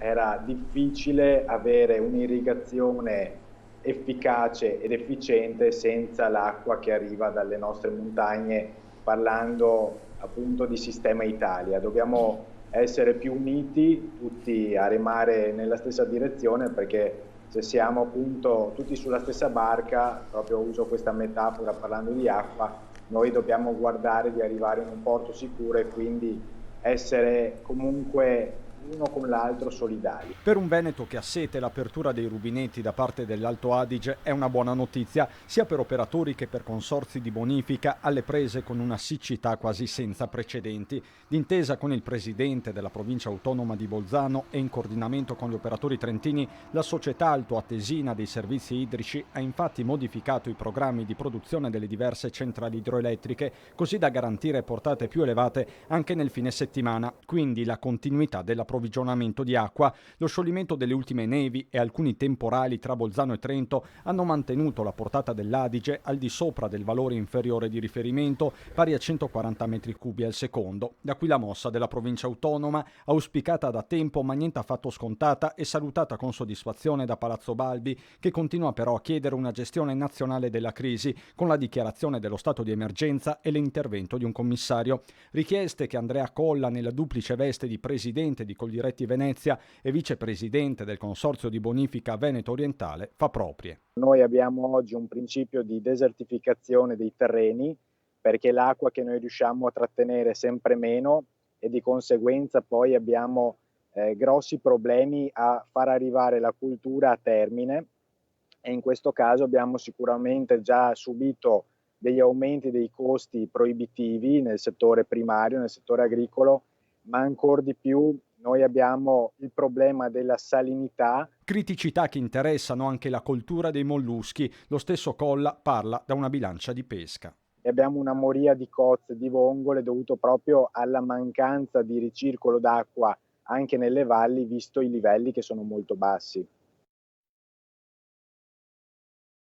era difficile avere un'irrigazione efficace ed efficiente senza l'acqua che arriva dalle nostre montagne, parlando appunto di sistema Italia. Dobbiamo essere più uniti, tutti a remare nella stessa direzione, perché se siamo appunto tutti sulla stessa barca, proprio uso questa metafora parlando di acqua, noi dobbiamo guardare di arrivare in un porto sicuro e quindi essere comunque uno con l'altro solidali. Per un Veneto che ha sete, l'apertura dei rubinetti da parte dell'Alto Adige è una buona notizia sia per operatori che per consorzi di bonifica alle prese con una siccità quasi senza precedenti. D'intesa con il presidente della provincia autonoma di Bolzano e in coordinamento con gli operatori trentini, la società altoatesina dei servizi idrici ha infatti modificato i programmi di produzione delle diverse centrali idroelettriche così da garantire portate più elevate anche nel fine settimana, quindi la continuità dell'approvvigionamento di acqua. Lo scioglimento delle ultime nevi e alcuni temporali tra Bolzano e Trento hanno mantenuto la portata dell'Adige al di sopra del valore inferiore di riferimento, pari a 140 metri cubi al secondo. Da qui la mossa della provincia autonoma, auspicata da tempo ma niente affatto scontata e salutata con soddisfazione da Palazzo Balbi, che continua però a chiedere una gestione nazionale della crisi con la dichiarazione dello stato di emergenza e l'intervento di un commissario. Richieste che Andrea Colla, nella duplice veste di presidente di Coldiretti Venezia e vicepresidente del Consorzio di Bonifica Veneto Orientale, fa proprie. Noi abbiamo oggi un principio di desertificazione dei terreni, perché l'acqua che noi riusciamo a trattenere è sempre meno e di conseguenza poi abbiamo grossi problemi a far arrivare la cultura a termine, e in questo caso abbiamo sicuramente già subito degli aumenti dei costi proibitivi nel settore primario, nel settore agricolo, ma ancor di più noi abbiamo il problema della salinità. Criticità che interessano anche la coltura dei molluschi. Lo stesso Colla parla da una bilancia di pesca. E abbiamo una moria di cozze e di vongole dovuto proprio alla mancanza di ricircolo d'acqua anche nelle valli, visto i livelli che sono molto bassi.